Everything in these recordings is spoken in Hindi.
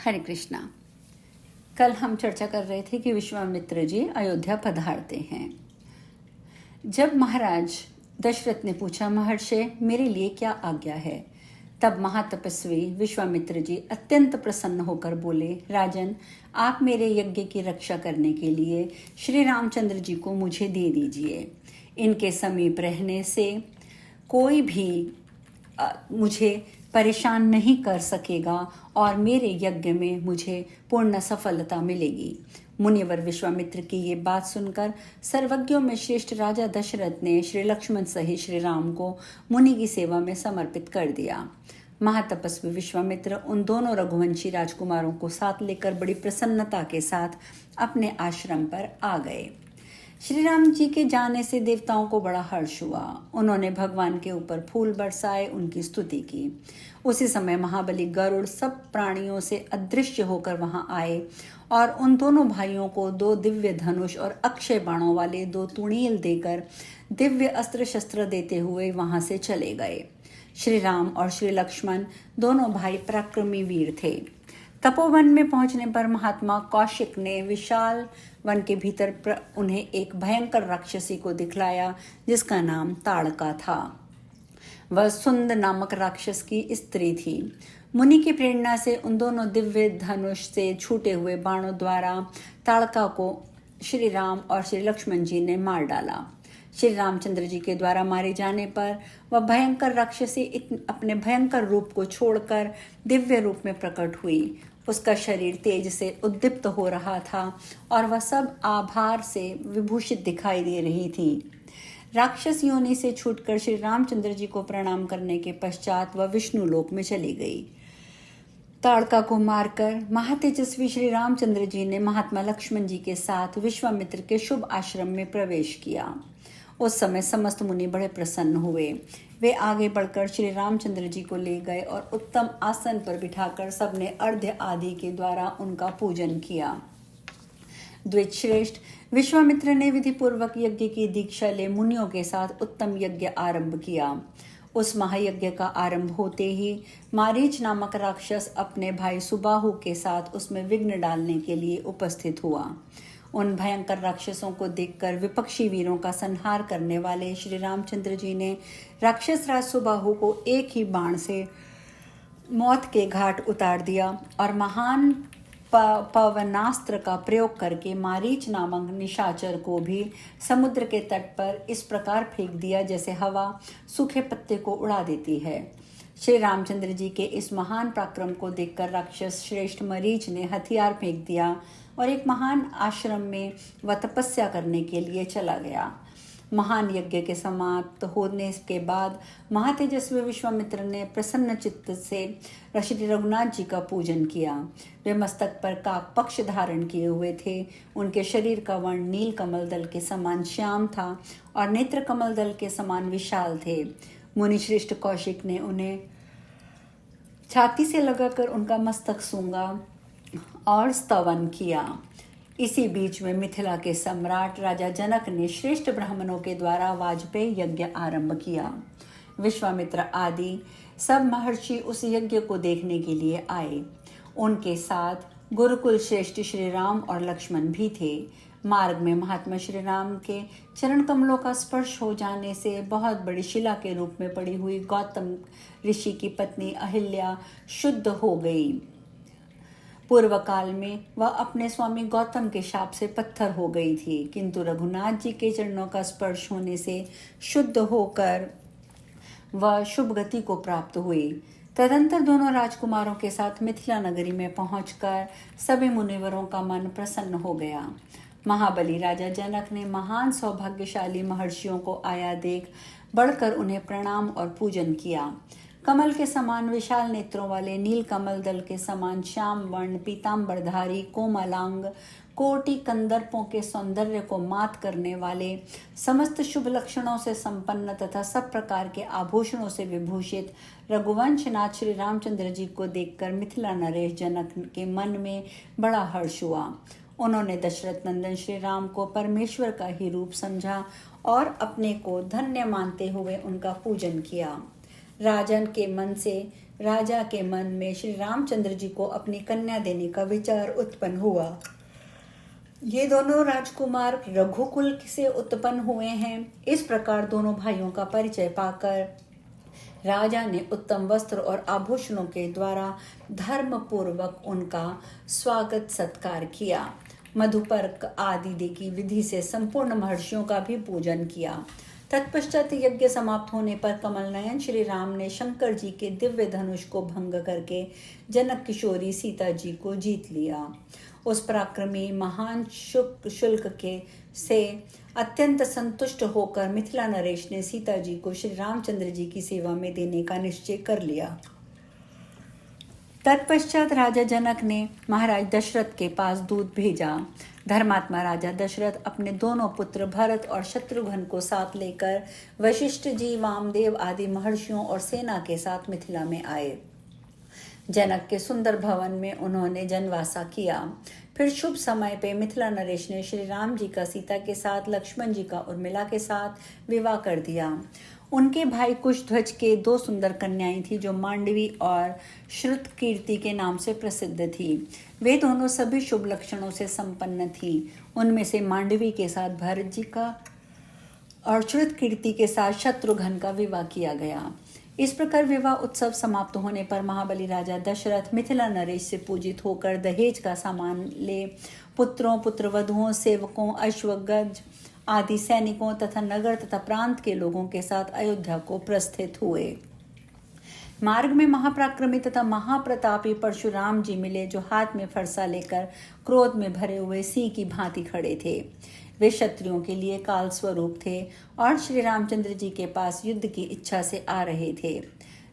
हरे कृष्णा। कल हम चर्चा कर रहे थे कि विश्वामित्र जी अयोध्या पधारते हैं। जब महाराज दशरथ ने पूछा, महर्षि मेरे लिए क्या आज्ञा है, तब महातपस्वी विश्वामित्र जी अत्यंत प्रसन्न होकर बोले, राजन, आप मेरे यज्ञ की रक्षा करने के लिए श्री रामचंद्र जी को मुझे दे दीजिए। इनके समीप रहने से कोई भी मुझे परेशान नहीं कर सकेगा और मेरे यज्ञ में मुझे पूर्ण सफलता मिलेगी। मुनिवर विश्वामित्र की ये बात सुनकर सर्वज्ञों में श्रेष्ठ राजा दशरथ ने श्री लक्ष्मण सहित श्री राम को मुनि की सेवा में समर्पित कर दिया। महातपस्वी विश्वामित्र उन दोनों रघुवंशी राजकुमारों को साथ लेकर बड़ी प्रसन्नता के साथ अपने आश्रम पर आ गए। श्री राम जी के जाने से देवताओं को बड़ा हर्ष हुआ। उन्होंने भगवान के ऊपर फूल बरसाए, उनकी स्तुति की। उसी समय महाबली गरुड़ सब प्राणियों से अदृश्य होकर वहां आए और उन दोनों भाइयों को 2 दिव्य धनुष और अक्षय बाणों वाले 2 तुणील देकर दिव्य अस्त्र शस्त्र देते हुए वहां से चले गए। श्री राम और श्री लक्ष्मण दोनों भाई पराक्रमी वीर थे। तपोवन में पहुंचने पर महात्मा कौशिक ने विशाल वन के भीतर उन्हें एक भयंकर राक्षसी को दिखलाया जिसका नाम ताड़का था। वह सुंद नामक राक्षस की स्त्री थी। मुनि की प्रेरणा से उन दोनों दिव्य धनुष से छूटे हुए बाणों द्वारा ताड़का को श्री राम और श्री लक्ष्मण जी ने मार डाला। श्री रामचंद्र जी के द्वारा मारे जाने पर वह भयंकर राक्षसी अपने भयंकर रूप को छोड़कर दिव्य रूप में प्रकट हुई। उसका शरीर तेज से उद्दीप्त हो रहा था और वह सब आभार से विभूषित दिखाई दे रही थी। राक्षस योनि से छूटकर श्री रामचंद्र जी को प्रणाम करने के पश्चात वह विष्णु लोक में चली गई। ताड़का को मारकर महातेजस्वी श्री रामचंद्र जी ने महात्मा लक्ष्मण जी के साथ विश्वामित्र के शुभ आश्रम में प्रवेश किया। उस समय समस्त मुनि बड़े प्रसन्न हुए। वे आगे बढ़कर श्री रामचंद्र जी को ले गए और उत्तम आसन पर बिठाकर सबने अर्घ्य आदि के द्वारा उनका पूजन किया। द्विजश्रेष्ठ विश्वामित्र ने विधि पूर्वक यज्ञ की दीक्षा ले मुनियों के साथ उत्तम यज्ञ आरंभ किया। उस महायज्ञ का आरंभ होते ही मारीच नामक राक्षस अपने भाई सुबाहु के साथ उसमें विघ्न डालने के लिए उपस्थित हुआ। उन भयंकर राक्षसों को देखकर विपक्षी वीरों का संहार करने वाले श्री रामचंद्र जी ने राक्षस राज सुबाहु को एक ही बाण से मौत के घाट उतार दिया और महान पवनास्त्र का प्रयोग करके मारीच नामक निशाचर को भी समुद्र के तट पर इस प्रकार फेंक दिया जैसे हवा सूखे पत्ते को उड़ा देती है। श्री रामचंद्र जी के इस महान पराक्रम को देखकर राक्षस श्रेष्ठ मरीच ने हथियार फेंक दिया और एक महान आश्रम में वह तपस्या करने के लिए चला गया। महान यज्ञ के समाप्त होने के बाद महातेजस्वी विश्वामित्र ने प्रसन्न चित्त से श्री रघुनाथ जी का पूजन किया। वे मस्तक पर काक पक्ष धारण किए हुए थे। उनके शरीर का वर्ण नील कमल दल के समान श्याम था और नेत्र कमल दल के समान विशाल थे। मुनि श्रेष्ठ कौशिक ने उन्हें छाती से लगाकर उनका मस्तक सूंघा और स्तवन किया। इसी बीच में मिथिला के सम्राट राजा जनक ने श्रेष्ठ ब्राह्मणों के द्वारा वाजपेयी यज्ञ आरंभ किया। विश्वामित्र आदि सब महर्षि उस यज्ञ को देखने के लिए आए। उनके साथ गुरुकुल श्रेष्ठ श्री राम और लक्ष्मण भी थे। मार्ग में महात्मा श्री राम के चरण कमलों का स्पर्श हो जाने से बहुत बड़ी शिला के रूप में पड़ी हुई गौतम ऋषि की पत्नी अहिल्या शुद्ध हो गई। पूर्व काल में वह अपने स्वामी गौतम के शाप से पत्थर हो गई थी, किंतु रघुनाथ जी के चरणों का स्पर्श होने से शुद्ध होकर वह शुभ गति को प्राप्त हुई। तदंतर दोनों राजकुमारों के साथ मिथिला नगरी में पहुंचकर सभी मुनिवरों का मन प्रसन्न हो गया। महाबली राजा जनक ने महान सौभाग्यशाली महर्षियों को आया देख बढ़कर उन्हें प्रणाम और पूजन किया। कमल के समान विशाल नेत्रों वाले, नील कमल दल के समान श्याम वर्ण, पीताम्बरधारी, कोमलांग, कोटि कंदर्पों के सौंदर्य को मात करने वाले, समस्त शुभ लक्षणों से संपन्न तथा सब प्रकार के आभूषणों से विभूषित रघुवंशनाथ श्री रामचंद्र जी को देखकर मिथिला नरेश जनक के मन में बड़ा हर्ष हुआ। उन्होंने दशरथ नंदन श्री राम को परमेश्वर का ही रूप समझा और अपने को धन्य मानते हुए उनका पूजन किया। राजन के मन से राजा के मन में श्री रामचंद्र जी को अपनी कन्या देने का विचार उत्पन्न हुआ। ये दोनों राजकुमार रघुकुल से उत्पन्न हुए हैं। इस प्रकार दोनों भाइयों का परिचय पाकर राजा ने उत्तम वस्त्र और आभूषणों के द्वारा धर्म पूर्वक उनका स्वागत सत्कार किया। मधुपर्क आदि की विधि से संपूर्ण महर्षियों का भी पूजन किया। तत्पश्चात यज्ञ समाप्त होने पर कमल नयन श्री राम ने शंकर जी के दिव्य धनुष को भंग करके जनक किशोरी सीता जी को जीत लिया। उस पराक्रमी महान शुल्क के से अत्यंत संतुष्ट होकर मिथिला नरेश ने सीता जी को श्री रामचंद्र जी की सेवा में देने का निश्चय कर लिया। तत्पश्चात राजा जनक ने महाराज दशरथ के पास दूत भेजा। धर्मात्मा राजा दशरथ अपने दोनों पुत्र भरत और शत्रुघ्न को साथ लेकर वशिष्ठ जी, वामदेव आदि महर्षियों और सेना के साथ मिथिला में आए। जनक के सुंदर भवन में उन्होंने जनवासा किया। फिर शुभ समय पे मिथिला नरेश ने श्री राम जी का सीता के साथ, लक्ष्मण जी का उर्मिला के साथ विवाह कर दिया। उनके भाई कुशध्वज के 2 सुंदर कन्याएं थी जो मांडवी और श्रुतकीर्ति के नाम से प्रसिद्ध थी। वे दोनों सभी शुभ लक्षणों से संपन्न थी। उनमें से मांडवी के साथ भरत जी का और श्रुतकीर्ति के साथ शत्रुघ्न का विवाह किया गया। इस प्रकार विवाह उत्सव समाप्त होने पर महाबली राजा दशरथ मिथिला नरेश से पूजित होकर दहेज का सामान ले पुत्रों, पुत्रवधुओं, सेवकों, अश्वगज आदि सैनिकों तथा नगर तथा प्रांत के लोगों के साथ अयोध्या को प्रस्थित हुए। मार्ग में महापराक्रमी तथा महाप्रतापी परशुराम जी मिले, जो हाथ में फरसा लेकर क्रोध में भरे हुए सिंह की भांति खड़े थे। वे क्षत्रियों के लिए काल स्वरूप थे और श्री रामचंद्र जी के पास युद्ध की इच्छा से आ रहे थे।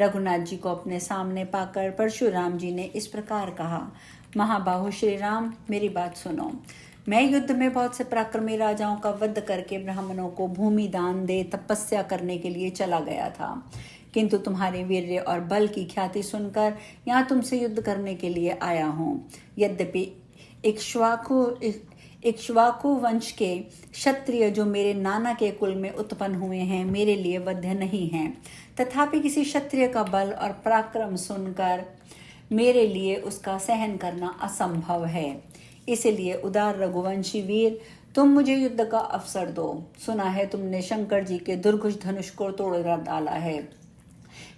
रघुनाथ जी को अपने सामने पाकर परशुराम जी ने इस प्रकार कहा, महाबाहु श्री राम, मेरी बात सुनो। मैं युद्ध में बहुत से पराक्रमी राजाओं का वध करके ब्राह्मणों को भूमि दान दे तपस्या करने के लिए चला गया था, किंतु तुम्हारे वीर्य और बल की ख्याति सुनकर यहाँ तुमसे युद्ध करने के लिए आया हूँ। यद्यपि इक्ष्वाकु वंश के क्षत्रिय जो मेरे नाना के कुल में उत्पन्न हुए हैं मेरे लिए वध्य नहीं हैं, तथापि किसी क्षत्रिय का बल और पराक्रम सुनकर मेरे लिए उसका सहन करना असंभव है। इसलिए उदार रघुवंशी वीर, तुम मुझे युद्ध का अवसर दो। सुना है तुमने शंकर जी के दुर्घुष धनुष को तोड़ डाला है।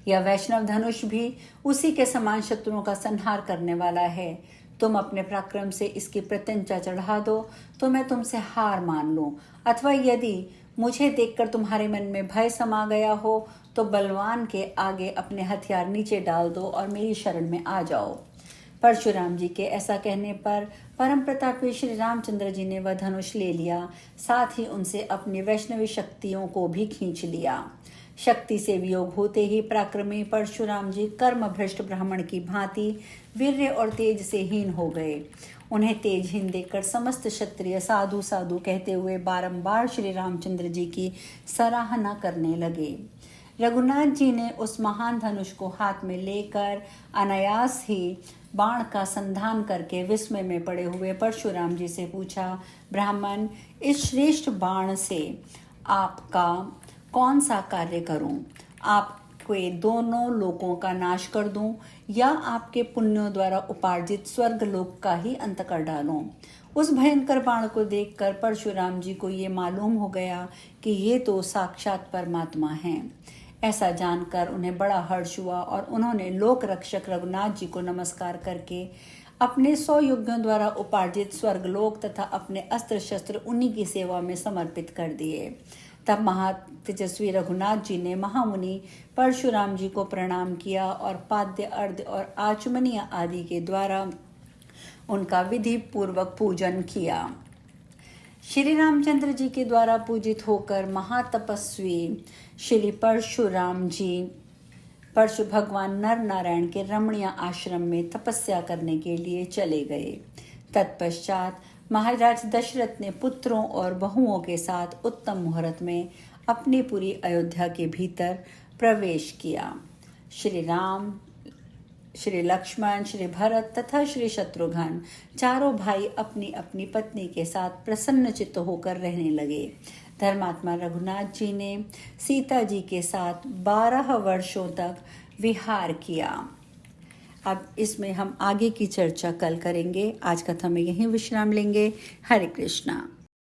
यह वैष्णव धनुष भी उसी के समान शत्रुओं का संहार करने वाला है। तुम अपने पराक्रम से इसकी प्रत्यंचा चढ़ा दो तो मैं तुमसे हार मान लूं, अथवा यदि मुझे देखकर तुम्हारे मन में भय समा गया हो तो बलवान के आगे अपने हथियार नीचे डाल दो और मेरी शरण में आ जाओ। परशुराम जी के ऐसा कहने पर परम प्रतापी श्री रामचंद्र जी ने वह धनुष ले लिया, साथ ही उनसे अपनी वैष्णवी शक्तियों को भी खींच लिया। शक्ति से वियोग होते ही पराक्रमी परशुराम जी कर्म भ्रष्ट ब्राह्मण की भांति वीर्य और तेज से हीन हो गए। उन्हें तेजहीन देखकर समस्त क्षत्रिय साधु साधु कहते हुए बारंबार श्री रामचंद्र जी की सराहना करने लगे। रघुनाथ जी ने उस महान धनुष को हाथ में लेकर अनायास ही बाण का संधान करके विस्मय में पड़े हुए परशुराम जी से पूछा, ब्राह्मण, इस श्रेष्ठ बाण से आपका कौन सा कार्य करूं? आपके दोनों लोकों का नाश कर दूं या आपके पुण्यों द्वारा उपार्जित स्वर्ग लोक का ही अंत कर डालूं? उस भयंकर बाण को देखकर परशुराम जी को ये मालूम हो गया कि ये तो साक्षात परमात्मा हैं। ऐसा जानकर उन्हें बड़ा हर्ष हुआ और उन्होंने लोक रक्षक रघुनाथ जी को नमस्कार करके अपने 100 यज्ञों द्वारा उपार्जित स्वर्गलोक तथा अपने अस्त्र शस्त्र उन्हीं की सेवा में समर्पित कर दिए। तब महातेजस्वी रघुनाथ जी ने महामुनि परशुराम जी को प्रणाम किया और पाद्य, अर्घ्य और आचमनीय आदि के द्वारा उनका विधि पूर्वक पूजन किया। श्री रामचंद्र जी के द्वारा पूजित होकर महातपस्वी श्री परशुराम जी परशु भगवान नर नारायण के रमणीय आश्रम में तपस्या करने के लिए चले गए। तत्पश्चात महाराज दशरथ ने पुत्रों और बहुओं के साथ उत्तम मुहूर्त में अपनी पूरी अयोध्या के भीतर प्रवेश किया। श्री राम, श्री लक्ष्मण, श्री भरत तथा श्री शत्रुघ्न चारों भाई अपनी अपनी पत्नी के साथ प्रसन्नचित्त होकर रहने लगे। धर्मात्मा रघुनाथ जी ने सीता जी के साथ 12 वर्षों तक विहार किया। अब इसमें हम आगे की चर्चा कल करेंगे। आज कथा में यहीं विश्राम लेंगे। हरे कृष्णा।